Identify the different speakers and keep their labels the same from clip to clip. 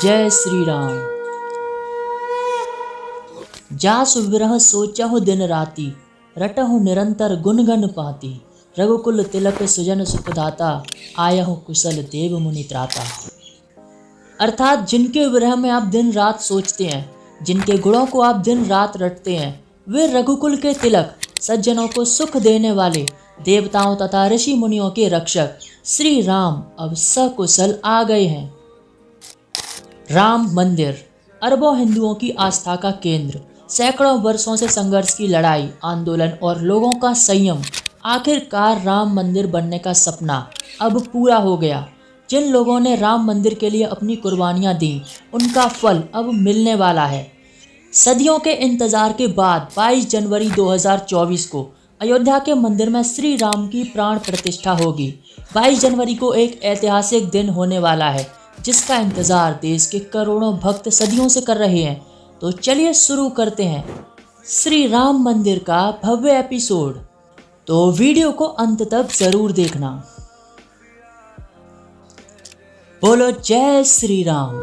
Speaker 1: जय श्री राम। जासु विरह सोचहु दिन राति, रटहु निरंतर गुणगन पाति। रघुकुल तिलक सुजन सुखदाता, आयहु कुशल देव मुनि त्राता। अर्थात जिनके विरह में आप दिन रात सोचते हैं, जिनके गुणों को आप दिन रात रटते हैं, वे रघुकुल के तिलक, सज्जनों को सुख देने वाले, देवताओं तथा ऋषि मुनियों के रक्षक श्री राम अब सकुशल आ गए हैं। राम मंदिर अरबों हिंदुओं की आस्था का केंद्र, सैकड़ों वर्षों से संघर्ष की लड़ाई, आंदोलन और लोगों का संयम, आखिरकार राम मंदिर बनने का सपना अब पूरा हो गया। जिन लोगों ने राम मंदिर के लिए अपनी कुर्बानियां दी, उनका फल अब मिलने वाला है। सदियों के इंतजार के बाद 22 जनवरी 2024 को अयोध्या के मंदिर में श्री राम की प्राण प्रतिष्ठा होगी। 22 जनवरी को एक ऐतिहासिक दिन होने वाला है, जिसका इंतजार देश के करोड़ों भक्त सदियों से कर रहे हैं। तो चलिए शुरू करते हैं श्री राम मंदिर का भव्य एपिसोड। तो वीडियो को अंत तक जरूर देखना। बोलो जय श्री राम।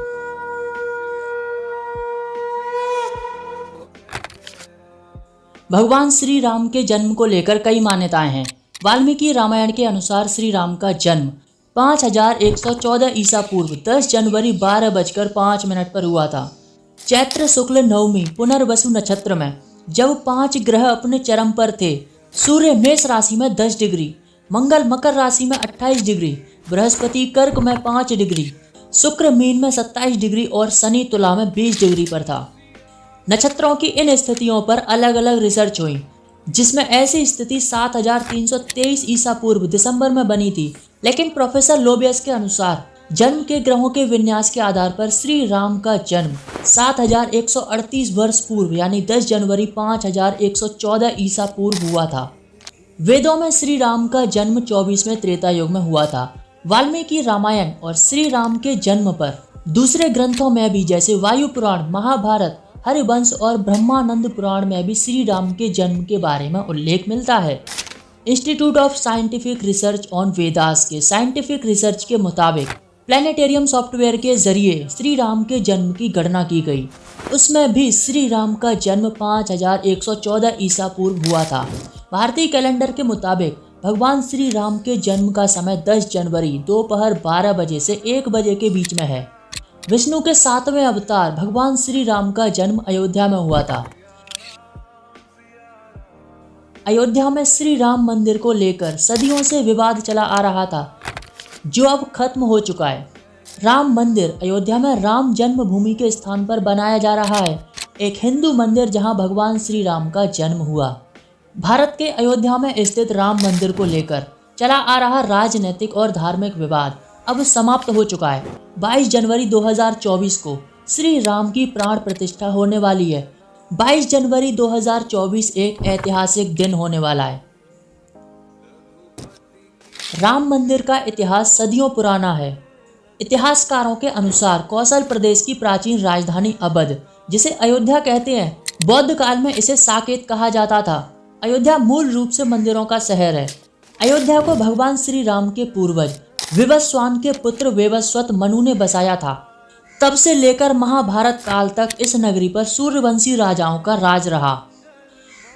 Speaker 1: भगवान श्री राम के जन्म को लेकर कई मान्यताएं हैं। वाल्मीकि रामायण के अनुसार श्री राम का जन्म 5114 ईसा पूर्व 10 जनवरी 12:05 पर हुआ था। चैत्र शुक्ल नवमी पुनर्वसु नक्षत्र में, जब 5 ग्रह अपने चरम पर थे। सूर्य मेष राशि में 10 डिग्री, मंगल मकर राशि में 28 डिग्री, बृहस्पति कर्क में 5 डिग्री, शुक्र मीन में 27 डिग्री और शनि तुला में 20 डिग्री पर था। नक्षत्रों की इन स्थितियों पर अलग अलग रिसर्च हुई, जिसमें ऐसी स्थिति 7323 ईसा पूर्व दिसंबर में बनी थी। लेकिन प्रोफेसर लोबियस के अनुसार जन्म के ग्रहों के विन्यास के आधार पर श्री राम का जन्म 7138 वर्ष पूर्व यानी 10 जनवरी 5114 ईसा पूर्व हुआ था। वेदों में श्री राम का जन्म 24वें त्रेता युग में हुआ था। वाल्मीकि रामायण और श्री राम के जन्म पर दूसरे ग्रंथों में भी, जैसे वायु पुराण, महाभारत, हरिवंश और ब्रह्मानंद पुराण में भी श्री राम के जन्म के बारे में उल्लेख मिलता है। Institute of scientific research on Vedas के साइंटिफिक रिसर्च के मुताबिक प्लेनेटेरियम सॉफ्टवेयर के जरिए श्री राम के जन्म की गणना की गई। उसमें भी श्री राम का जन्म 5114 ईसा पूर्व हुआ था। भारतीय कैलेंडर के मुताबिक भगवान श्री राम के जन्म का समय 10 जनवरी दोपहर 12 बजे से 1 बजे के बीच में है। विष्णु के 7वें अवतार भगवान श्री राम का जन्म अयोध्या में हुआ था। अयोध्या में श्री राम मंदिर को लेकर सदियों से विवाद चला आ रहा था, जो अब खत्म हो चुका है। राम मंदिर अयोध्या में राम जन्मभूमि के स्थान पर बनाया जा रहा है, एक हिंदू मंदिर जहां भगवान श्री राम का जन्म हुआ। भारत के अयोध्या में स्थित राम मंदिर को लेकर चला आ रहा राजनीतिक और धार्मिक विवाद अब समाप्त हो चुका है। 22 जनवरी 2024 को श्री राम की प्राण प्रतिष्ठा होने वाली है। 22 जनवरी 2024 एक ऐतिहासिक दिन होने वाला है। राम मंदिर का इतिहास सदियों पुराना है। इतिहासकारों के अनुसार कौशल प्रदेश की प्राचीन राजधानी अवध, जिसे अयोध्या कहते हैं, बौद्ध काल में इसे साकेत कहा जाता था। अयोध्या मूल रूप से मंदिरों का शहर है। अयोध्या को भगवान श्री राम के पूर्वज विवस्वान के पुत्र वेवस्वत मनु ने बसाया था। तब से लेकर महाभारत काल तक इस नगरी पर सूर्यवंशी राजाओं का राज रहा।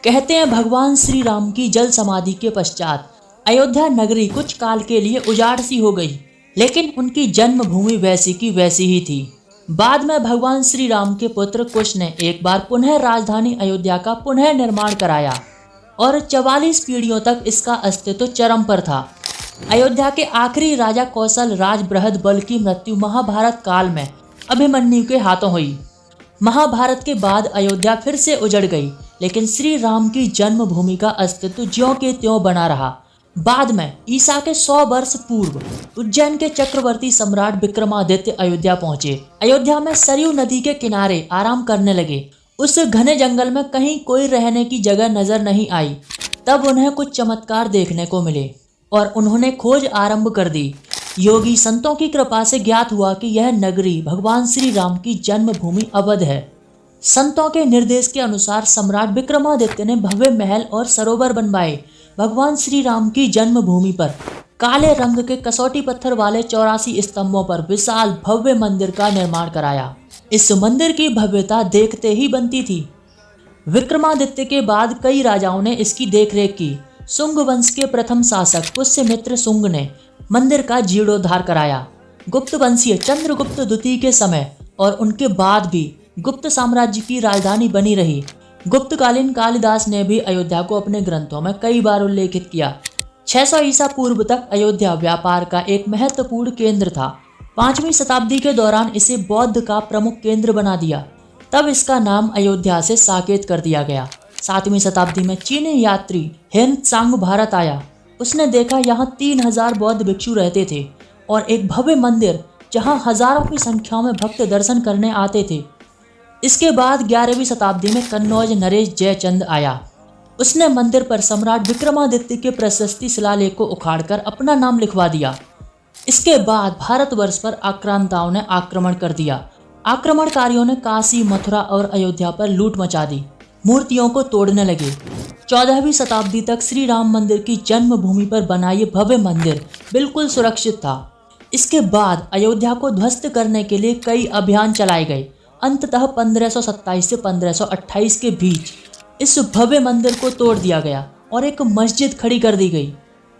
Speaker 1: कहते हैं भगवान श्री राम की जल समाधि के पश्चात अयोध्या नगरी कुछ काल के लिए उजाड़ सी हो गई, लेकिन उनकी जन्मभूमि वैसी की वैसी ही थी। बाद में भगवान श्री राम के पुत्र कुश ने एक बार पुनः राजधानी अयोध्या का पुनः निर्माण कराया और 44 पीढ़ियों तक इसका अस्तित्व चरम पर था। अयोध्या के आखिरी राजा कौशल राज बृहद बल की मृत्यु महाभारत काल में अभिमन्यु के हाथों हुई। महाभारत के बाद अयोध्या फिर से उजड़ गई, लेकिन श्री राम की जन्मभूमि का अस्तित्व ज्यों के त्यों बना रहा। बाद में ईसा के 100 वर्ष पूर्व उज्जैन के चक्रवर्ती सम्राट विक्रमादित्य अयोध्या पहुंचे। अयोध्या में सरयू नदी के किनारे आराम करने लगे। उस घने जंगल में कहीं कोई रहने की जगह नजर नहीं आई। तब उन्हें कुछ चमत्कार देखने को मिले और उन्होंने खोज आरंभ कर दी। योगी संतों की कृपा से ज्ञात हुआ कि यह नगरी भगवान श्री राम की जन्मभूमि अवध है। संतों के निर्देश के अनुसार सम्राट विक्रमादित्य ने भव्य महल और सरोवर बनवाए। भगवान श्री राम की जन्मभूमि पर काले रंग के कसौटी पत्थर वाले 84 स्तंभों पर विशाल भव्य मंदिर का निर्माण कराया। इस मंदिर की भव्यता देखते ही बनती थी। विक्रमादित्य के बाद कई राजाओं ने इसकी देखरेख की। शुंग वंश के प्रथम शासक पुष्यमित्र शुंग ने मंदिर का जीर्णोद्धार कराया। गुप्त वंशीय चंद्रगुप्त द्वितीय के समय और उनके बाद भी गुप्त साम्राज्य की राजधानी बनी रही। गुप्तकालीन कालिदास ने भी अयोध्या को अपने ग्रंथों में कई बार उल्लेखित किया। 600 ईसा पूर्व तक अयोध्या व्यापार का एक महत्वपूर्ण केंद्र था। 5वीं शताब्दी के दौरान इसे बौद्ध का प्रमुख केंद्र बना दिया। तब इसका नाम अयोध्या से साकेत कर दिया गया। 7वीं शताब्दी में चीनी यात्री हेन त्सांग भारत आया। उसने देखा यहाँ 3000 बौद्ध भिक्षु रहते थे और एक भव्य मंदिर जहाँ हजारों की संख्या में भक्त दर्शन करने आते थे। इसके बाद 11वीं शताब्दी में कन्नौज नरेश जयचंद आया। उसने मंदिर पर सम्राट विक्रमादित्य के प्रशस्ति शिलालेख को उखाड़कर अपना नाम लिखवा दिया। इसके बाद भारतवर्ष पर आक्रांताओं ने आक्रमण कर दिया। आक्रमणकारियों ने काशी, मथुरा और अयोध्या पर लूट मचा दी। मूर्तियों को तोड़ने लगे। 14वीं शताब्दी तक श्री राम मंदिर की जन्मभूमि पर बना ये भव्य मंदिर बिल्कुल सुरक्षित था। इसके बाद अयोध्या को ध्वस्त करने के लिए कई अभियान चलाए गए। अंततः 1527 से 1528 के बीच इस भव्य मंदिर को तोड़ दिया गया और एक मस्जिद खड़ी कर दी गई।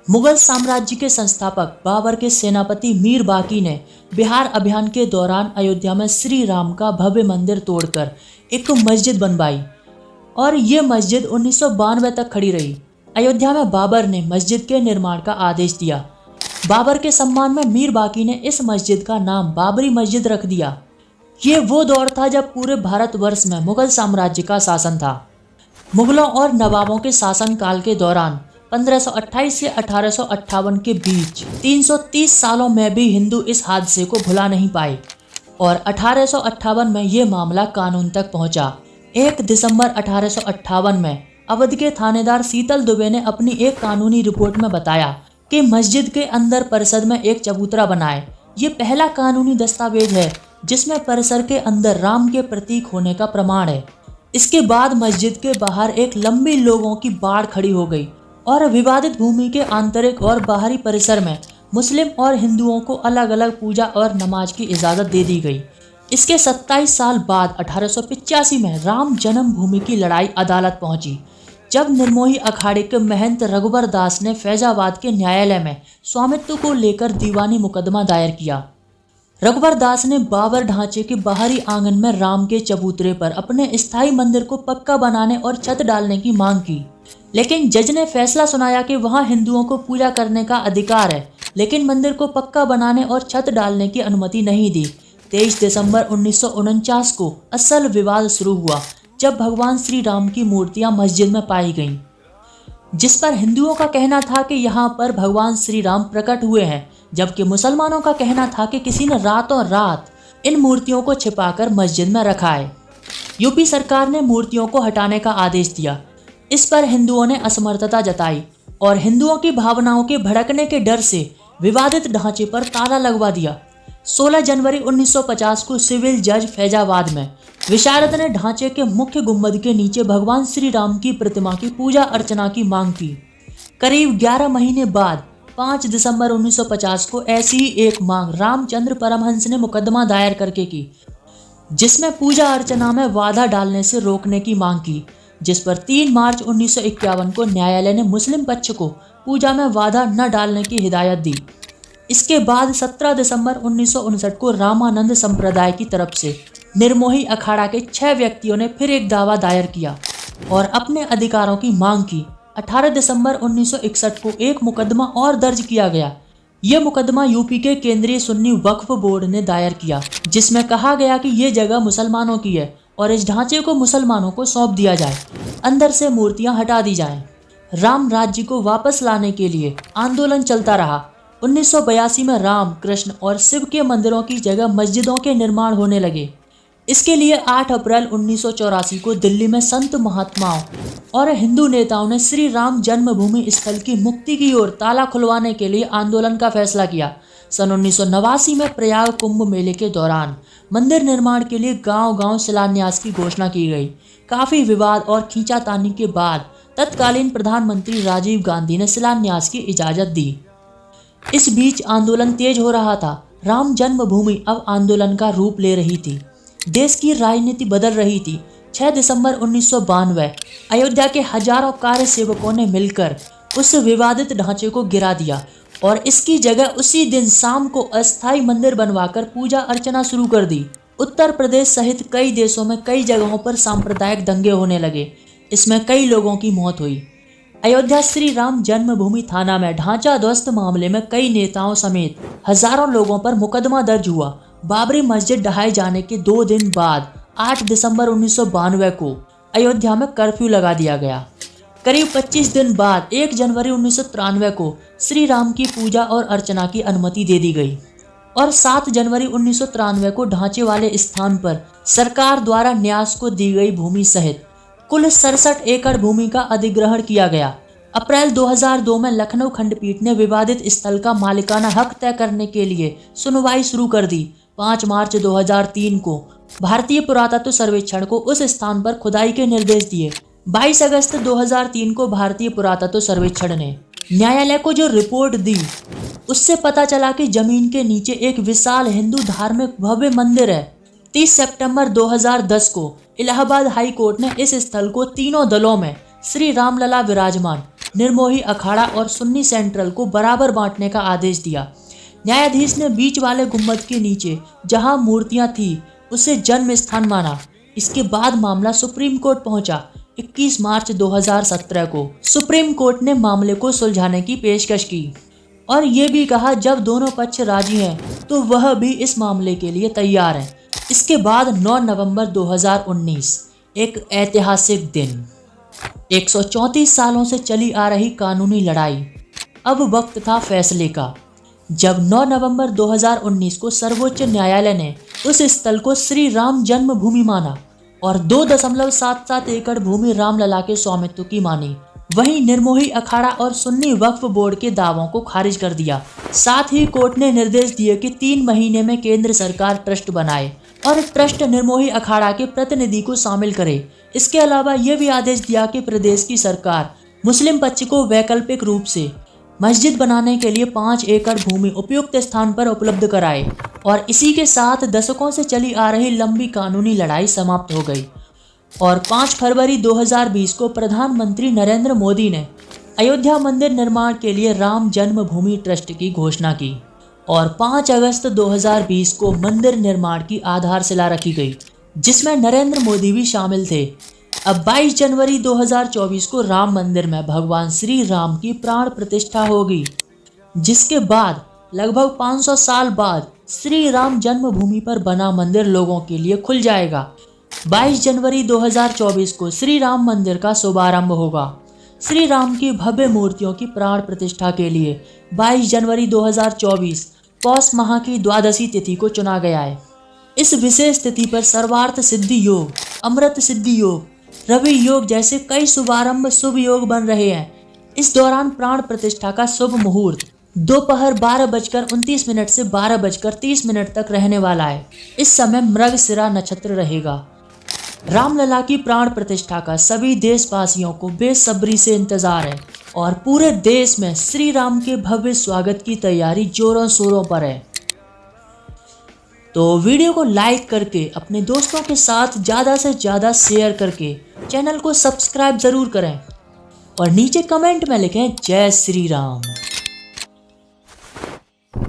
Speaker 1: मुगल साम्राज्य के संस्थापक बाबर के सेनापति मीर बाकी ने बिहार अभियान के दौरान अयोध्या में श्री राम का भव्य मंदिर तोड़कर एक मस्जिद बनवाई और ये मस्जिद 1992 तक खड़ी रही। अयोध्या में बाबर ने मस्जिद के निर्माण का आदेश दिया। बाबर के सम्मान में मीर बाकी ने इस मस्जिद का नाम बाबरी मस्जिद रख दिया। ये वो दौर था जब पूरे भारतवर्ष में मुगल साम्राज्य का शासन था। मुगलों और नवाबों के शासनकाल के दौरान 1528 से 1858 के बीच 330 सालों में भी हिंदू इस हादसे को भुला नहीं पाए और 1858 में ये मामला कानून तक पहुंचा। 1 दिसंबर 1858 में अवध के थानेदार शीतल दुबे ने अपनी एक कानूनी रिपोर्ट में बताया कि मस्जिद के अंदर परिसर में एक चबूतरा बनाए। ये पहला कानूनी दस्तावेज है जिसमें परिसर के अंदर राम के प्रतीक होने का प्रमाण है। इसके बाद मस्जिद के बाहर एक लंबी लोगों की बाढ़ खड़ी हो गई और विवादित भूमि के आंतरिक और बाहरी परिसर में मुस्लिम और हिंदुओं को अलग अलग पूजा और नमाज की इजाज़त दे दी गई। इसके 27 साल बाद 1885 में राम जन्मभूमि की लड़ाई अदालत पहुंची, जब निर्मोही अखाड़े के महंत रघुबर दास ने फैजाबाद के न्यायालय में स्वामित्व को लेकर दीवानी मुकदमा दायर किया। रघुबर दास ने बाबर ढांचे के बाहरी आंगन में राम के चबूतरे पर अपने स्थायी मंदिर को पक्का बनाने और छत डालने की मांग की, लेकिन जज ने फैसला सुनाया कि वहां हिंदुओं को पूजा करने का अधिकार है, लेकिन मंदिर को पक्का बनाने और छत डालने की अनुमति नहीं दी। 23 दिसंबर 1949 को असल विवाद शुरू हुआ, जब भगवान श्री राम की मूर्तियां मस्जिद में पाई गईं, जिस पर हिंदुओं का कहना था कि यहाँ पर भगवान श्री राम प्रकट हुए हैं, जबकि मुसलमानों का कहना था कि किसी ने रातों रात इन मूर्तियों को छिपाकर मस्जिद में रखा है। यूपी सरकार ने मूर्तियों को हटाने का आदेश दिया। इस पर हिंदुओं ने असमर्थता जताई और हिंदुओं की भावनाओं के भड़कने के डर से विवादित ढांचे पर ताला लगवा दिया। 16 जनवरी 1950 को सिविल जज फैजाबाद में विशारद ने ढांचे के मुख्य गुंबद के नीचे भगवान श्री राम की प्रतिमा की पूजा अर्चना की मांग की। करीब 11 महीने बाद 5 दिसंबर 1950 को ऐसी ही एक मांग रामचंद्र परमहंस ने मुकदमा दायर करके की, जिसमें पूजा अर्चना में बाधा डालने से रोकने की मांग की, जिस पर 3 मार्च 1951 को न्यायालय ने मुस्लिम पक्ष को पूजा में बाधा न डालने की हिदायत दी। इसके बाद 17 दिसंबर 1959 को रामानंद संप्रदाय की तरफ से निर्मोही अखाड़ा के 6 व्यक्तियों ने फिर एक दावा दायर किया और अपने अधिकारों की मांग की। 18 दिसंबर 1961 को एक मुकदमा और दर्ज किया गया। यह मुकदमा यूपी के केंद्रीय सुन्नी वक्फ बोर्ड ने दायर किया, जिसमें कहा गया कि ये जगह मुसलमानों की है और इस ढांचे को मुसलमानों को सौंप दिया जाए, अंदर से मूर्तियां हटा दी जाएं। राम राज्य को वापस लाने के लिए आंदोलन चलता रहा। 1982 में राम, कृष्ण और शिव के मंदिरों की जगह मस्जिदों के निर्माण होने लगे। इसके लिए 8 अप्रैल 1984 को दिल्ली में संत महात्माओं और हिंदू नेताओं ने श्री राम जन्मभूमि स्थल की मुक्ति की ओर ताला खुलवाने के लिए आंदोलन का फैसला किया। सन 1989 में प्रयाग कुंभ मेले के दौरान मंदिर निर्माण के लिए गांव-गांव शिलान्यास की घोषणा की गई। काफ़ी विवाद और खींचातानी के बाद तत्कालीन प्रधानमंत्री राजीव गांधी ने शिलान्यास की इजाज़त दी। इस बीच आंदोलन तेज हो रहा था। राम जन्मभूमि अब आंदोलन का रूप ले रही थी। देश की राजनीति बदल रही थी। 6 दिसंबर 1992 अयोध्या के हजारों कार्य सेवकों ने मिलकर उस विवादित ढांचे को गिरा दिया और इसकी जगह उसी दिन शाम को अस्थायी मंदिर बनवाकर पूजा अर्चना शुरू कर दी। उत्तर प्रदेश सहित कई देशों में कई जगहों पर सांप्रदायिक दंगे होने लगे। इसमें कई लोगों की मौत हुई। अयोध्या श्री राम जन्मभूमि थाना में ढांचा ध्वस्त मामले में कई नेताओं समेत हजारों लोगों पर मुकदमा दर्ज हुआ। बाबरी मस्जिद ढहाए जाने के 2 दिन बाद 8 दिसंबर 1992 को अयोध्या में कर्फ्यू लगा दिया गया। करीब 25 दिन बाद 1 जनवरी 1993 को श्री राम की पूजा और अर्चना की अनुमति दे दी गई और 7 जनवरी 1993 को ढांचे वाले स्थान पर सरकार द्वारा न्यास को दी गई भूमि सहित कुल 67 एकड़ भूमि का अधिग्रहण किया गया। अप्रैल 2002 में लखनऊ खंडपीठ ने विवादित स्थल का मालिकाना हक तय करने के लिए सुनवाई शुरू कर दी। 5 मार्च 2003 को भारतीय पुरातत्व सर्वेक्षण को उस स्थान पर खुदाई के निर्देश दिए। 22 अगस्त 2003 को भारतीय पुरातत्व सर्वेक्षण ने न्यायालय को जो रिपोर्ट दी उससे पता चला कि जमीन के नीचे एक विशाल हिंदू धार्मिक भव्य मंदिर है। 30 सितंबर 2010 को इलाहाबाद हाई कोर्ट ने इस स्थल को तीनों दलों में श्री रामलला विराजमान निर्मोही अखाड़ा और सुन्नी सेंट्रल को बराबर बांटने का आदेश दिया। न्यायाधीश ने बीच वाले गुम्बद के नीचे जहां मूर्तियां थी उसे जन्म स्थान माना। इसके बाद मामला सुप्रीम कोर्ट पहुंचा। 21 मार्च 2017 को सुप्रीम कोर्ट ने मामले को सुलझाने की पेशकश की और ये भी कहा जब दोनों पक्ष राजी हैं तो वह भी इस मामले के लिए तैयार है। इसके बाद 9 नवंबर 2019 एक ऐतिहासिक दिन। 134 सालों से चली आ रही कानूनी लड़ाई अब वक्त था फैसले का। जब 9 नवंबर 2019 को सर्वोच्च न्यायालय ने उस स्थल को श्री राम जन्मभूमि माना और 2.77 एकड़ भूमि रामलला के स्वामित्व की मानी, वहीं निर्मोही अखाड़ा और सुन्नी वक्फ बोर्ड के दावों को खारिज कर दिया। साथ ही कोर्ट ने निर्देश दिए कि 3 महीने में केंद्र सरकार ट्रस्ट बनाए और ट्रस्ट निर्मोही अखाड़ा के प्रतिनिधि को शामिल करे। इसके अलावा यह भी आदेश दिया कि प्रदेश की सरकार मुस्लिम पक्ष को वैकल्पिक रूप से मस्जिद बनाने के लिए 5 एकड़ भूमि उपयुक्त स्थान पर उपलब्ध कराए और इसी के साथ दशकों से चली आ रही लंबी कानूनी लड़ाई समाप्त हो गई। और 5 फरवरी 2020 को प्रधानमंत्री नरेंद्र मोदी ने अयोध्या मंदिर निर्माण के लिए राम जन्मभूमि ट्रस्ट की घोषणा की और 5 अगस्त 2020 को मंदिर निर्माण की आधारशिला रखी गई, जिसमें नरेंद्र मोदी भी शामिल थे। अब 22 जनवरी 2024 को राम मंदिर में भगवान श्री राम की प्राण प्रतिष्ठा होगी, जिसके बाद लगभग 500 साल बाद श्री राम जन्मभूमि पर बना मंदिर लोगों के लिए खुल जाएगा। 22 जनवरी 2024 को श्री राम मंदिर का शुभारंभ होगा। श्री राम की भव्य मूर्तियों की प्राण प्रतिष्ठा के लिए 22 जनवरी 2024 पौष माह की द्वादशी तिथि को चुना गया है। इस विशेष तिथि पर सर्वार्थ सिद्धि योग, अमृत सिद्धि योग, रवि योग जैसे कई शुभारंभ शुभ योग बन रहे हैं। इस दौरान प्राण प्रतिष्ठा का शुभ मुहूर्त दोपहर 12:29 से 12:30 तक रहने वाला है। इस समय मृगशिरा नक्षत्र रहेगा। रामलला की प्राण प्रतिष्ठा का सभी देशवासियों को बेसब्री से इंतजार है और पूरे देश में श्री राम के भव्य स्वागत की तैयारी जोरों शोरों पर है। तो वीडियो को लाइक करके अपने दोस्तों के साथ ज़्यादा से ज़्यादा शेयर करके चैनल को सब्सक्राइब ज़रूर करें और नीचे कमेंट में लिखें जय श्री राम।